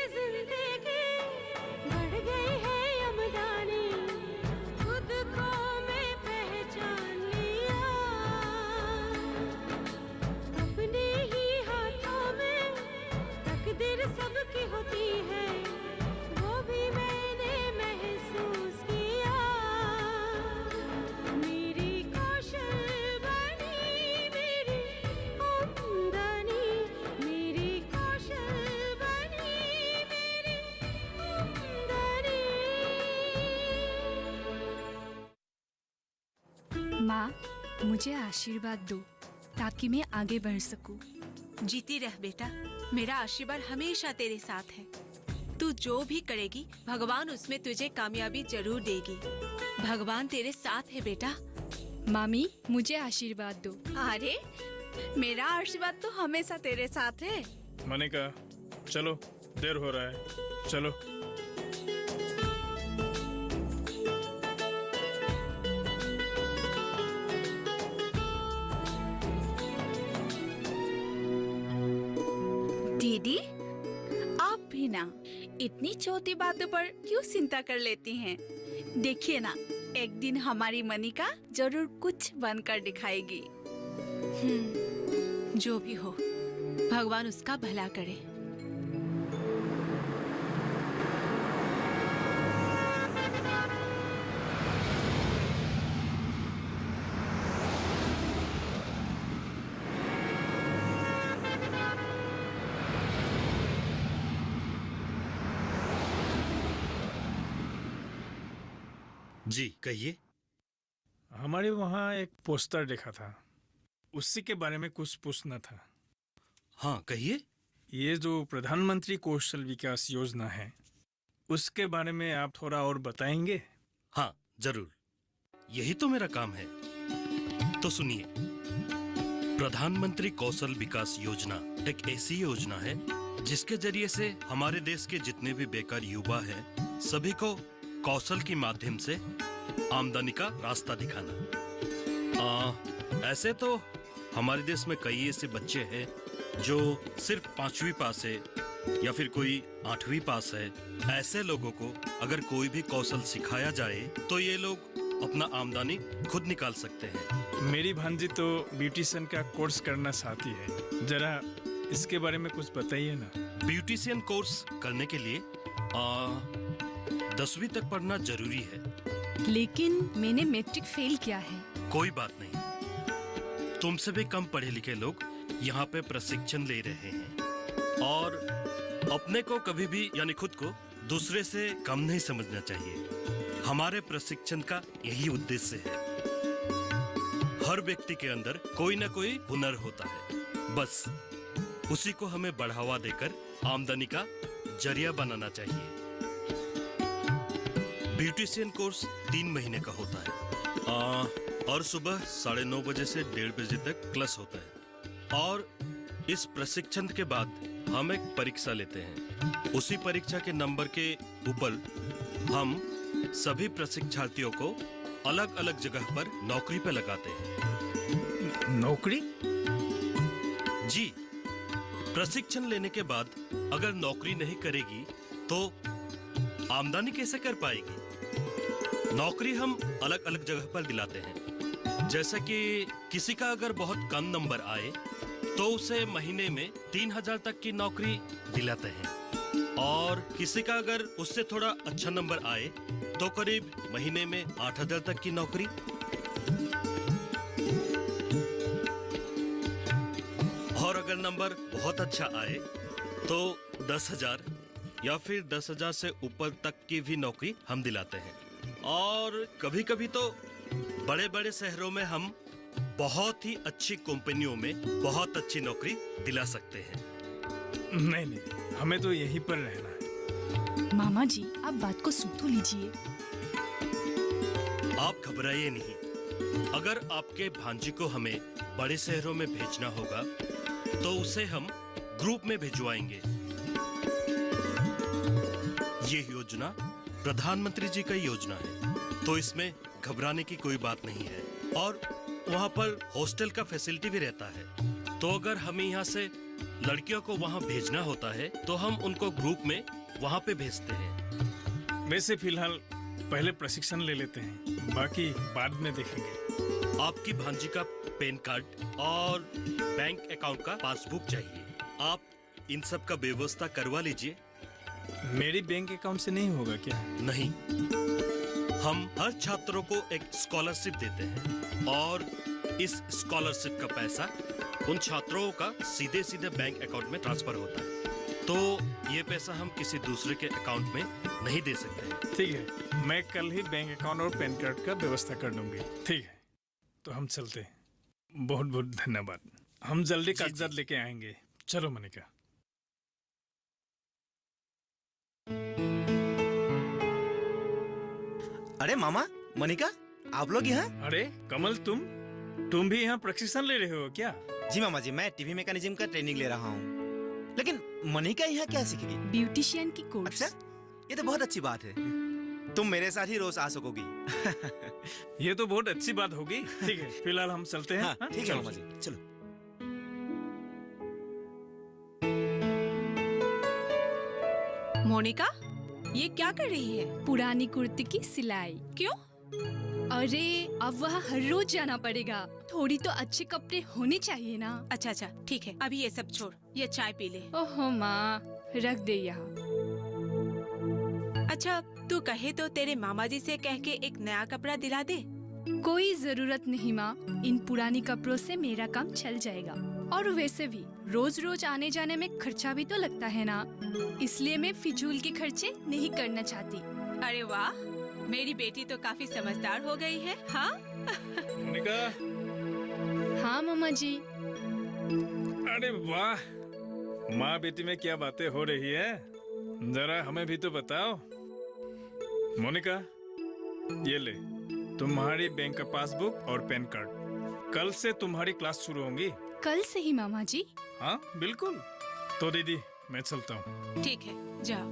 जिंदगी बढ़ गई है यमदानी, खुद को मैं पहचान लिया। अपने ही हाथों में तकदीर सबकी होती है, वो भी मैंने महसूस किया। मेरी कौशल बनी मेरी आमदनी, मेरी कौशल बनी मेरी आमदनी। माँ, मुझे आशीर्वाद दो ताकि मैं आगे बढ़ सकूं। जीती रह बेटा, मेरा आशीर्वाद हमेशा तेरे साथ है। तू जो भी करेगी भगवान उसमें तुझे कामयाबी जरूर देगी। भगवान तेरे साथ है बेटा। मामी, मुझे आशीर्वाद दो। अरे मेरा आशीर्वाद तो हमेशा तेरे साथ है। मनिका, चलो, देर हो रहा है, चलो। दीदी, आप भी ना इतनी छोटी बातों पर क्यों चिंता कर लेती हैं? देखिए ना, एक दिन हमारी मनिका जरूर कुछ बनकर दिखाएगी। जो भी हो, भगवान उसका भला करे। जी कहिए। हमारे वहाँ एक पोस्टर देखा था, उसी के बारे में कुछ पूछना था। हाँ कहिए। ये जो प्रधानमंत्री कौशल विकास योजना है, उसके बारे में आप थोड़ा और बताएंगे? हाँ जरूर, यही तो मेरा काम है। तो सुनिए, प्रधानमंत्री कौशल विकास योजना एक ऐसी योजना है जिसके जरिए से हमारे देश के जितने भी बेकार युवा हैं, सभी को कौशल के माध्यम से आमदनी का रास्ता दिखाना। ऐसे तो हमारे देश में कई ऐसे बच्चे हैं जो सिर्फ 5वीं पास है या फिर कोई 8वीं पास है। ऐसे लोगों को अगर कोई भी कौशल सिखाया जाए तो ये लोग अपना आमदनी खुद निकाल सकते हैं। मेरी भांजी तो ब्यूटिशियन का कोर्स करना चाहती है, जरा इसके बारे में कुछ बताइए ना। ब्यूटिशियन कोर्स करने के लिए 10वीं तक पढ़ना जरूरी है। लेकिन मैंने मैट्रिक फेल किया है। कोई बात नहीं, तुमसे भी कम पढ़े लिखे लोग यहाँ पे प्रशिक्षण ले रहे हैं और अपने को कभी भी यानी खुद को दूसरे से कम नहीं समझना चाहिए। हमारे प्रशिक्षण का यही उद्देश्य है। हर व्यक्ति के अंदर कोई ना कोई हुनर होता है, बस उसी को हमें बढ़ावा देकर आमदनी का जरिया बनाना चाहिए। ब्यूटिशियन कोर्स 3 महीने का होता है और सुबह 9:30 बजे से 1:30 बजे तक क्लास होता है। और इस प्रशिक्षण के बाद हम एक परीक्षा लेते हैं। उसी परीक्षा के नंबर के ऊपर हम सभी प्रशिक्षार्थियों को अलग अलग जगह पर नौकरी पे लगाते हैं। नौकरी? जी, प्रशिक्षण लेने के बाद अगर नौकरी नहीं करेगी तो आमदनी कैसे कर पाएगी? नौकरी हम अलग अलग जगह पर दिलाते हैं। जैसे कि किसी का अगर बहुत कम नंबर आए तो उसे महीने में 3000 तक की नौकरी दिलाते हैं और किसी का अगर उससे थोड़ा अच्छा नंबर आए तो करीब महीने में 8000 तक की नौकरी। और अगर नंबर बहुत अच्छा आए तो 10,000 या फिर 10,000 से ऊपर तक की भी नौकरी हम दिलाते हैं। और कभी कभी तो बड़े बड़े शहरों में हम बहुत ही अच्छी कंपनियों में बहुत अच्छी नौकरी दिला सकते हैं। नहीं नहीं, हमें तो यहीं पर रहना है। मामा जी, आप बात को सुन तो लीजिए। आप घबराइए नहीं, अगर आपके भांजी को हमें बड़े शहरों में भेजना होगा तो उसे हम ग्रुप में भिजवाएंगे। ये योजना प्रधानमंत्री जी का योजना है, तो इसमें घबराने की कोई बात नहीं है। और वहाँ पर हॉस्टल का फैसिलिटी भी रहता है, तो अगर हमें यहाँ से लड़कियों को वहाँ भेजना होता है तो हम उनको ग्रुप में वहाँ पे भेजते हैं। वैसे फिलहाल पहले प्रशिक्षण ले लेते हैं, बाकी बाद में देखेंगे। आपकी भांजी का पैन कार्ड और बैंक अकाउंट का पासबुक चाहिए। आप इन सब का व्यवस्था करवा लीजिए। मेरी बैंक अकाउंट से नहीं होगा क्या? नहीं, हम हर छात्रों को एक स्कॉलरशिप देते हैं और इस स्कॉलरशिप का पैसा उन छात्रों का सीधे सीधे बैंक अकाउंट में ट्रांसफर होता है। तो ये पैसा हम किसी दूसरे के अकाउंट में नहीं दे सकते हैं। ठीक है, मैं कल ही बैंक अकाउंट और पैन कार्ड का व्यवस्था कर दूंगी। ठीक है, तो हम चलते हैं। बहुत बहुत धन्यवाद। हम जल्दी जी, कागजात लेके आएंगे। चलो मनिका। अरे मामा, मनिका, आप लोग यहाँ? अरे कमल, तुम भी यहाँ प्रशिक्षण ले रहे हो क्या? जी मामा जी, मैं टीवी मैकेनिज्म का ट्रेनिंग ले रहा हूँ। लेकिन मनिका यहाँ क्या सीखेगी? ब्यूटिशियन की कोर्स। अच्छा, ये तो बहुत अच्छी बात है। तुम मेरे साथ ही रोज आ सकोगी। ये तो बहुत अच्छी बात होगी। ठीक है, फिलहाल हम चलते हैं। हाँ, हाँ? ठीक है चलो। मामा जी, चलो। मोनिका, ये क्या कर रही है? पुरानी कुर्ती की सिलाई। क्यों? अरे अब वहाँ हर रोज जाना पड़ेगा, थोड़ी तो अच्छे कपड़े होने चाहिए ना। अच्छा अच्छा, ठीक है, अभी ये सब छोड़, ये चाय पी ले। ओहो माँ, रख दे यहाँ। अच्छा, तू कहे तो तेरे मामा जी से कह के एक नया कपड़ा दिला दे। कोई जरूरत नहीं माँ, इन पुरानी कपड़ों से मेरा काम चल जाएगा। और वैसे भी रोज रोज आने जाने में खर्चा भी तो लगता है ना, इसलिए मैं फिजूल के खर्चे नहीं करना चाहती। अरे वाह, मेरी बेटी तो काफी समझदार हो गई है। हाँ मोनिका, हाँ मामा जी। अरे वाह, माँ बेटी में क्या बातें हो रही है, जरा हमें भी तो बताओ। मोनिका, ये ले तुम्हारी बैंक का पासबुक और पैन कार्ड। कल से तुम्हारी क्लास शुरू होंगी। कल से ही मामा जी? हाँ बिल्कुल। तो दीदी, मैं चलता हूँ। ठीक है, जाओ।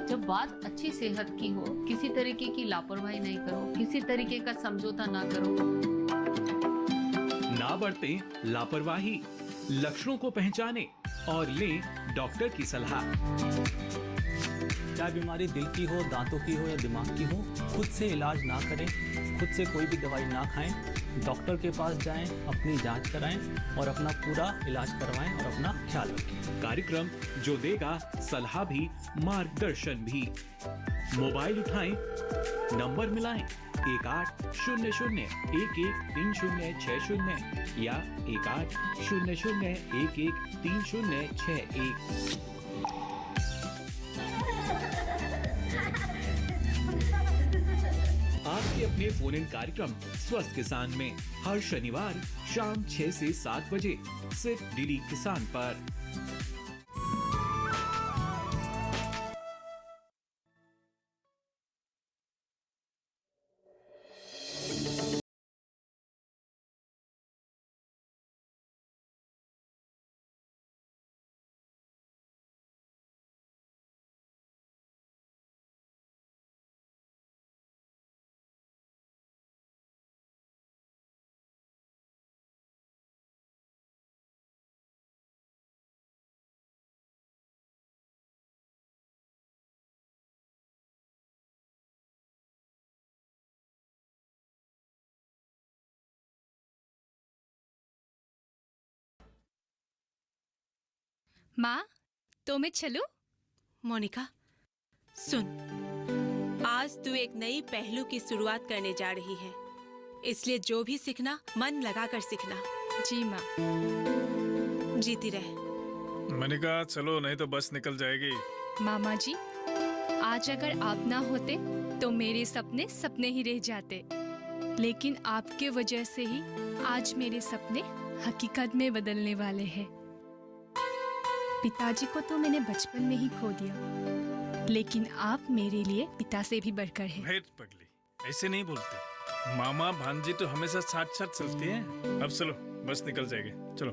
जब बात अच्छी सेहत की हो, किसी तरीके की लापरवाही नहीं करो, किसी तरीके का समझौता ना करो। ना बरतें लापरवाही, लक्षणों को पहचानें और लें डॉक्टर की सलाह। चाहे बीमारी दिल की हो, दांतों की हो या दिमाग की हो, खुद से इलाज ना करें, खुद से कोई भी दवाई ना खाएं, डॉक्टर के पास जाएं, अपनी जांच कराएं और अपना पूरा इलाज करवाएं और अपना ख्याल रखें। कार्यक्रम जो देगा सलाह भी, मार्गदर्शन भी। मोबाइल उठाएं, नंबर मिलाएं 1800113060 या 1800113061। आपके अपने फोन इन कार्यक्रम स्वस्थ किसान में हर शनिवार शाम 6 से 7 बजे सिर्फ डीडी किसान पर। माँ, तो मैं चलूं? मोनिका, सुन, आज तू एक नई पहलू की शुरुआत करने जा रही है, इसलिए जो भी सीखना मन लगाकर सीखना। जी माँ। जीती रह। मनिका चलो, नहीं तो बस निकल जाएगी। मामा जी, आज अगर आप ना होते तो मेरे सपने सपने ही रह जाते, लेकिन आपके वजह से ही आज मेरे सपने हकीकत में बदलने वाले हैं। पिताजी को तो मैंने बचपन में ही खो दिया, लेकिन आप मेरे लिए पिता से भी बढ़कर हैं। भेद पगली, ऐसे नहीं बोलते। मामा भांजी तो हमेशा साथ साथ चलती हैं। अब चलो, बस निकल जाएगी। चलो।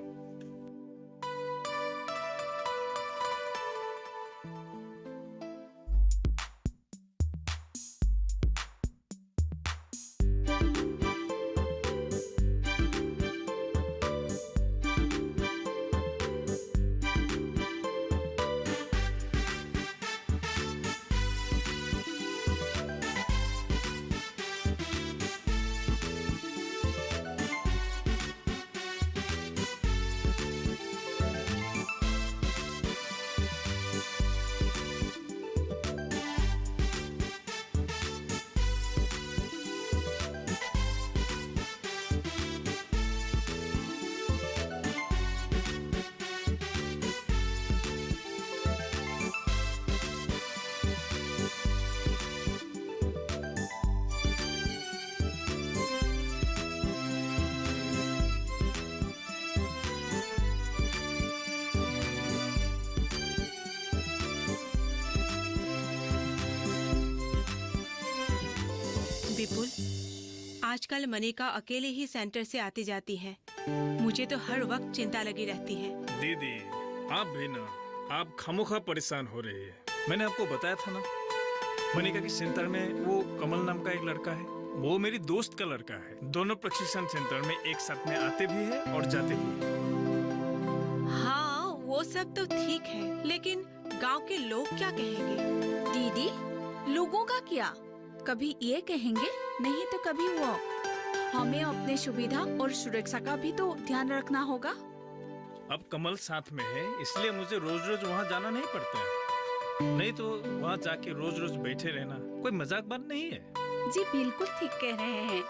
आजकल मनिका अकेले ही सेंटर से आती जाती है। मुझे तो हर वक्त चिंता लगी रहती है। दीदी आप भी ना, आप खामोखा परेशान हो रही है। मैंने आपको बताया था ना, मनिका के सेंटर में वो कमल नाम का एक लड़का है, वो मेरी दोस्त का लड़का है। दोनों प्रशिक्षण सेंटर में एक साथ में आते भी है और जाते भी है। हाँ वो सब तो ठीक है, लेकिन गांव के लोग क्या कहेंगे? दीदी, लोगों का क्या? कभी ये कहेंगे, नहीं तो कभी वो। हमें अपने सुविधा और सुरक्षा का भी तो ध्यान रखना होगा। अब कमल साथ में है, इसलिए मुझे रोज रोज वहाँ जाना नहीं पड़ता है। नहीं तो वहाँ जाके रोज रोज बैठे रहना कोई मजाक बात नहीं है। जी बिल्कुल ठीक कह रहे हैं।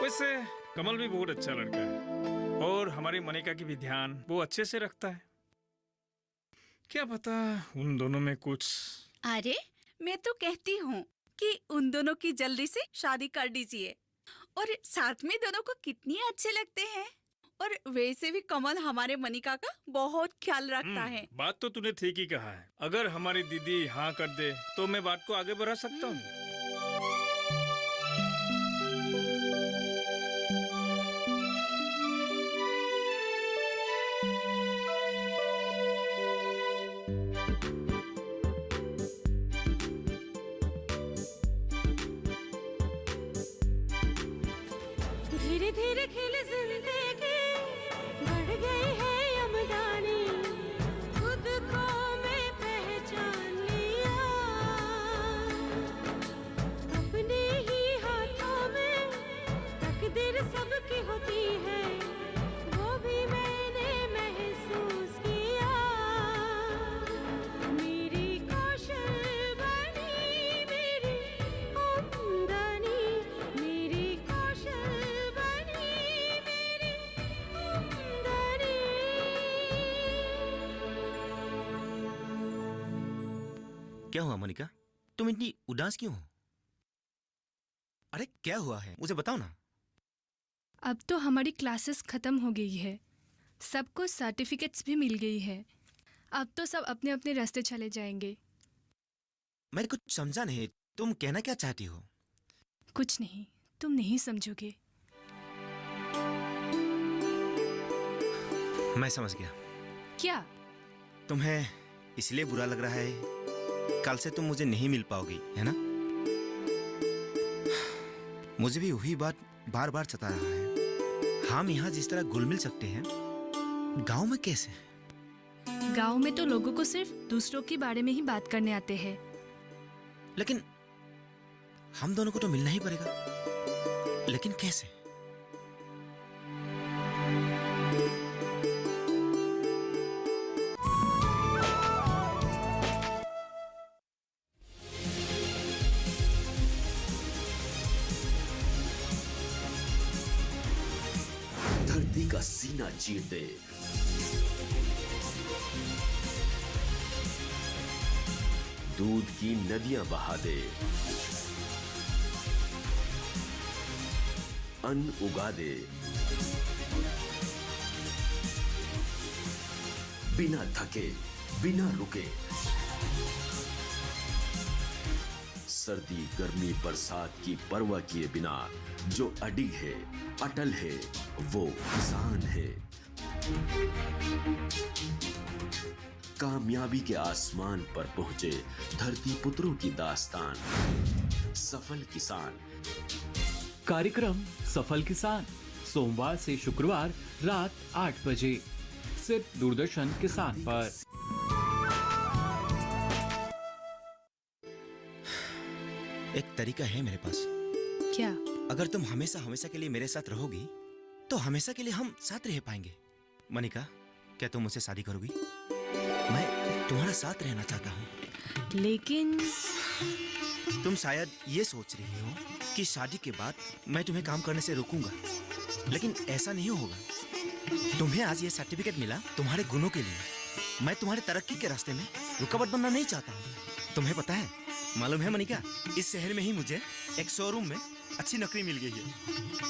वैसे कमल भी बहुत अच्छा लड़का है और हमारी मनिका की भी ध्यान वो अच्छे से रखता है। क्या पता उन दोनों में कुछ। अरे मैं तो कहती हूँ कि उन दोनों की जल्दी से शादी कर दीजिए। और साथ में दोनों को कितनी अच्छे लगते हैं। और वैसे भी कमल हमारे मनिका का बहुत ख्याल रखता है। बात तो तूने ठीक ही कहा है। अगर हमारी दीदी हाँ कर दे तो मैं बात को आगे बढ़ा सकता हूँ। धीरे धीरे खिले जिंदगी, बढ़ गई है यमदानी, खुद को मैं पहचान लिया। अपने ही हाथों में तकदीर सबकी होती है, वो भी मैंने महसूस किया। मेरी कौशल बनी मेरी आमदनी, मेरी कौशल बनी मेरी आमदनी। क्या हुआ मोनिका, तुम इतनी उदास क्यों हो? अरे क्या हुआ है, मुझे बताओ ना। अब तो हमारी क्लासेस ख़त्म हो गई है, सबको सर्टिफिकेट्स भी मिल गई है। अब तो सब अपने अपने रास्ते चले जाएंगे। मैं कुछ समझा नहीं, तुम कहना क्या चाहती हो? कुछ नहीं, तुम नहीं समझोगे। मैं समझ गया। क्या? तुम्हें इसलिए बुरा लग रहा है, कल से तुम मुझे नहीं मिल पाओगी, है ना? मुझे भी वही बात बार बार सता रहा है। हम यहाँ जिस तरह घुल मिल सकते हैं, गांव में कैसे? गांव में तो लोगों को सिर्फ दूसरों के बारे में ही बात करने आते हैं। लेकिन हम दोनों को तो मिलना ही पड़ेगा। लेकिन कैसे? धरती का सीना चीर दे, दूध की नदियां बहा दे, अन्न उगा दे, बिना थके बिना रुके। सर्दी गर्मी बरसात की परवाह किए बिना जो अडिग है, अटल है, वो किसान है। कामयाबी के आसमान पर पहुंचे धरती पुत्रों की दास्तान, सफल किसान। कार्यक्रम सफल किसान सोमवार से शुक्रवार रात 8 बजे सिर्फ दूरदर्शन किसान पर। एक तरीका है मेरे पास। क्या? अगर तुम हमेशा हमेशा के लिए मेरे साथ रहोगी तो हमेशा के लिए हम साथ रह पाएंगे। मनिका, क्या तुम मुझसे शादी करोगी? मैं तुम्हारा साथ रहना चाहता हूँ। लेकिन तुम शायद ये सोच रही हो कि शादी के बाद मैं तुम्हें काम करने से रोकूंगा, लेकिन ऐसा नहीं होगा। तुम्हें आज ये सर्टिफिकेट मिला तुम्हारे गुणों के लिए। मैं तुम्हारे तरक्की के रास्ते में रुकावट बनना नहीं चाहता हूँ। तुम्हें पता है, मालूम है मनिका, इस शहर में ही मुझे एक शोरूम में अच्छी नौकरी मिल गई है।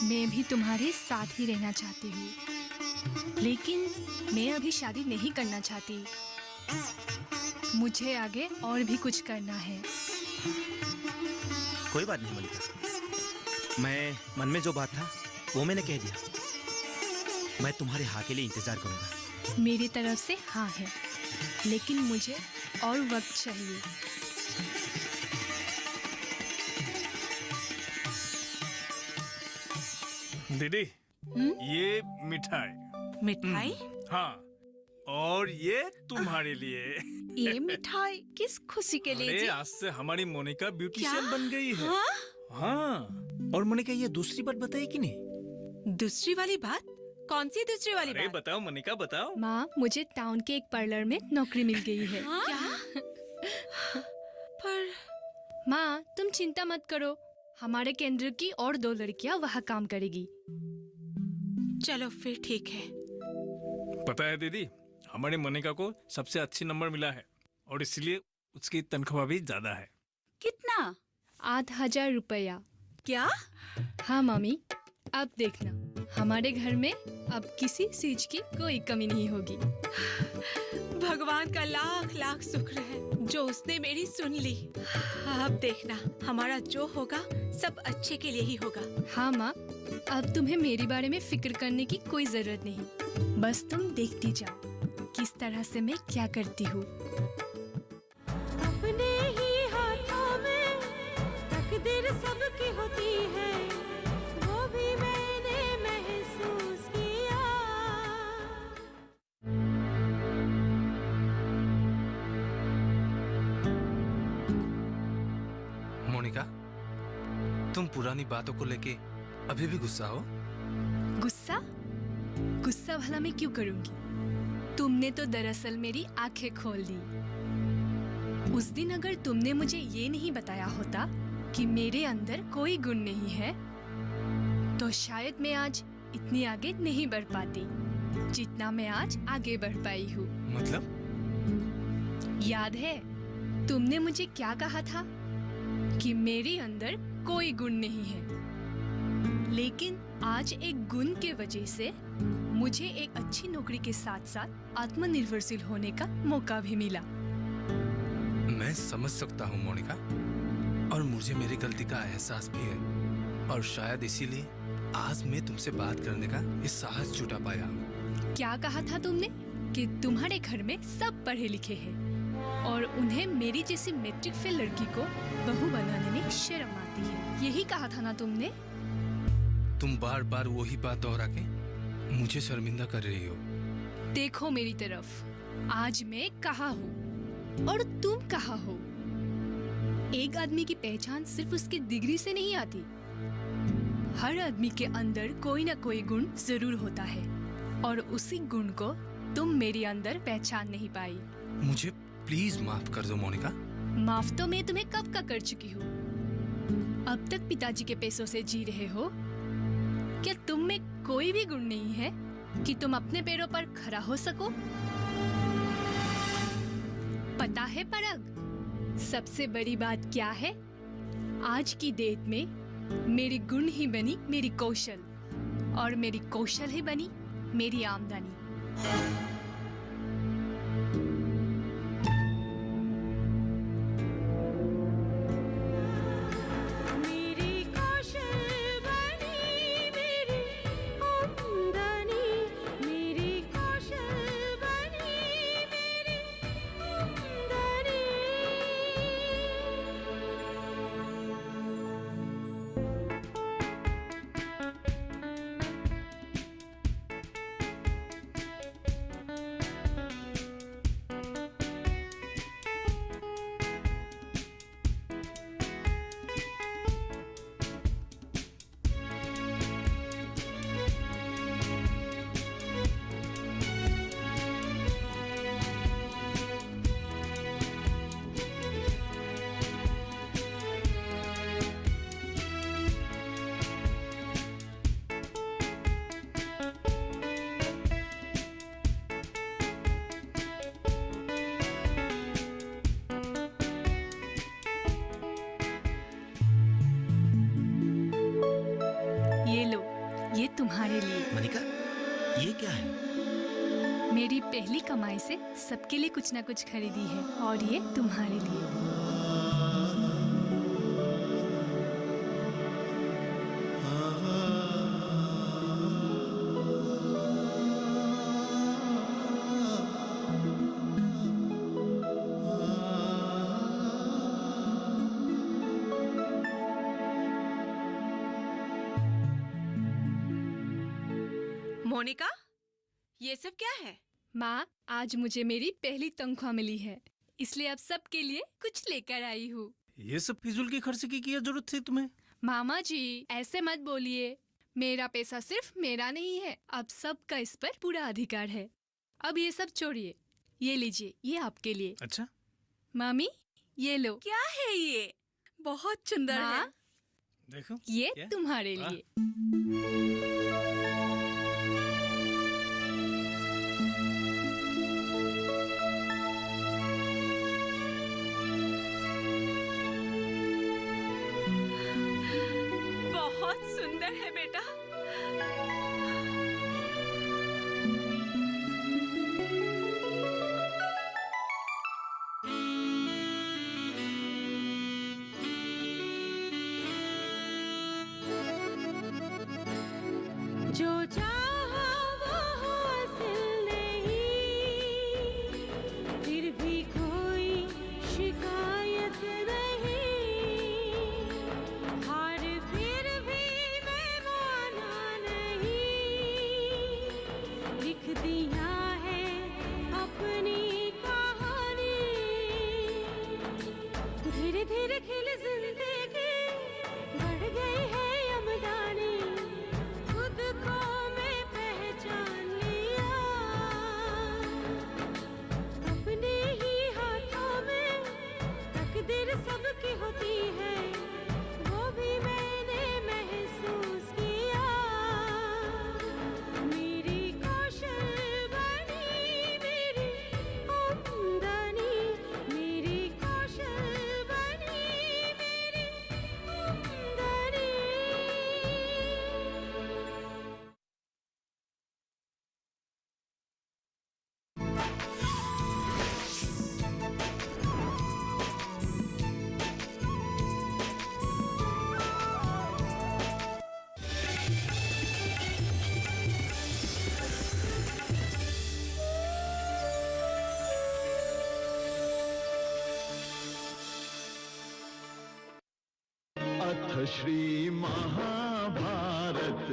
मैं भी तुम्हारे साथ ही रहना चाहती हूँ, लेकिन मैं अभी शादी नहीं करना चाहती। मुझे आगे और भी कुछ करना है। कोई बात नहीं मनिका, मैं मन में जो बात था वो मैंने कह दिया। मैं तुम्हारे हाँ के लिए इंतजार करूंगा। मेरी तरफ से हाँ है, लेकिन मुझे और वक्त चाहिए। दीदी, ये मिठाई। मिठाई? हाँ, और ये तुम्हारे लिए। ये मिठाई किस खुशी के लिए अरे जी? आज से हमारी मोनिका ब्यूटिशियन क्या? बन गई है। हाँ? हाँ, और मोनिका ये दूसरी बात बताई कि नहीं? दूसरी वाली बात? कौन सी दूसरी वाली अरे बात? बताओ मोनिका, बताओ। माँ, मुझे टाउन के एक पार्लर में नौकरी मिल गई है। क्या? पर माँ, तुम चिंता मत करो, हमारे केंद्र की और 2 लड़कियाँ वहाँ काम करेगी। चलो फिर ठीक है। पता है दीदी, हमारी मोनिका को सबसे अच्छी नंबर मिला है और इसलिए उसकी तनख्वाह भी ज्यादा है। कितना? 8,000 रुपया। क्या? हाँ मामी, अब देखना, हमारे घर में अब किसी चीज की कोई कमी नहीं होगी। भगवान का लाख लाख शुक्र है जो उसने मेरी सुन ली। अब देखना, हमारा जो होगा सब अच्छे के लिए ही होगा। हाँ माँ, अब तुम्हें मेरे बारे में फिक्र करने की कोई जरूरत नहीं। बस तुम देखती जाओ किस तरह से मैं क्या करती हूँ। अपने ही हाथों में तकदीर सबकी होती है, वो भी मैंने महसूस किया। मोनिका, तुम पुरानी बातों को लेके अभी भी गुस्सा हो? गुस्सा? गुस्सा भला मैं क्यों करूंगी? तुमने तो दरअसल मेरी आंखें खोल दी। उस दिन अगर तुमने मुझे ये नहीं बताया होता कि मेरे अंदर कोई गुण नहीं है, तो शायद मैं आज इतनी आगे नहीं बढ़ पाती जितना मैं आज आगे बढ़ पाई हूँ। मतलब? याद है तुमने मुझे क्या कहा था कि मेरे अंदर कोई गुण नहीं है, लेकिन आज एक गुण के वजह से मुझे एक अच्छी नौकरी के साथ साथ आत्मनिर्भरशील होने का मौका भी मिला। मैं समझ सकता हूँ मोनिका, और मुझे मेरी गलती का एहसास भी है, और शायद इसीलिए आज मैं तुमसे बात करने का ये साहस जुटा पाया हूँ। क्या कहा था तुमने कि तुम्हारे घर में सब पढ़े लिखे हैं और उन्हें मेरी जैसी मैट्रिक फेल लड़की को बहू बनाने में शर्म आती है, यही कहा था ना तुमने? तुम बार बार वही बात दोहरा के मुझे शर्मिंदा कर रही हो। देखो मेरी तरफ, आज मैं कहाँ हूँ और तुम कहाँ हो। एक आदमी की पहचान सिर्फ उसकी डिग्री से नहीं आती। हर आदमी के अंदर कोई ना कोई गुण जरूर होता है, और उसी गुण को तुम मेरे अंदर पहचान नहीं पाई। मुझे प्लीज माफ कर दो मोनिका। माफ तो मैं तुम्हें कब का कर चुकी हूँ। अब तक पिताजी के पैसों से जी रहे हो। क्या तुम में कोई भी गुण नहीं है कि तुम अपने पैरों पर खड़ा हो सको? पता है पराग, सबसे बड़ी बात क्या है? आज की डेट में मेरी गुण ही बनी मेरी कौशल, और मेरी कौशल ही बनी मेरी आमदनी। मेरी कौशल बनी मेरी आमदनी, मेरी कौशल बनी मेरी आमदनी। ये लो, ये तुम्हारे लिए। मनिका, ये क्या है? मेरी पहली कमाई से सबके लिए कुछ ना कुछ खरीदी है, और ये तुम्हारे लिए। मोनिका, ये सब क्या है? माँ, आज मुझे मेरी पहली तनख्वाह मिली है, इसलिए अब सबके लिए कुछ लेकर आई हूँ। ये सब फिजूल की खर्च की क्या जरूरत थी तुम्हें? मामा जी, ऐसे मत बोलिए। मेरा पैसा सिर्फ मेरा नहीं है, अब सबका इस पर पूरा अधिकार है। अब ये सब छोड़िए, ये लीजिए, ये आपके लिए। अच्छा, मामी, ये लो। क्या है ये? बहुत सुंदर है। माँ, देखो ये क्या? तुम्हारे वाह। लिए। बहुत सुंदर है बेटा। जो चाहा वो हासिल नहीं, फिर भी कोई शिकायत नहीं, हार फिर भी मैं माना नहीं, लिख दिया है अपनी कहानी, धीरे धीरे खिल जिंदगी, बढ़ गई है यमदानी, खुद को मैं पहचान लिया, अपने ही हाथों में तकदीर सबकी होती है, वो भी मैंने महसूस किया, मेरी कौशल बनी मेरी आमदनी, मेरी कौशल बनी मेरी आमदनी। अथ श्री महाभारत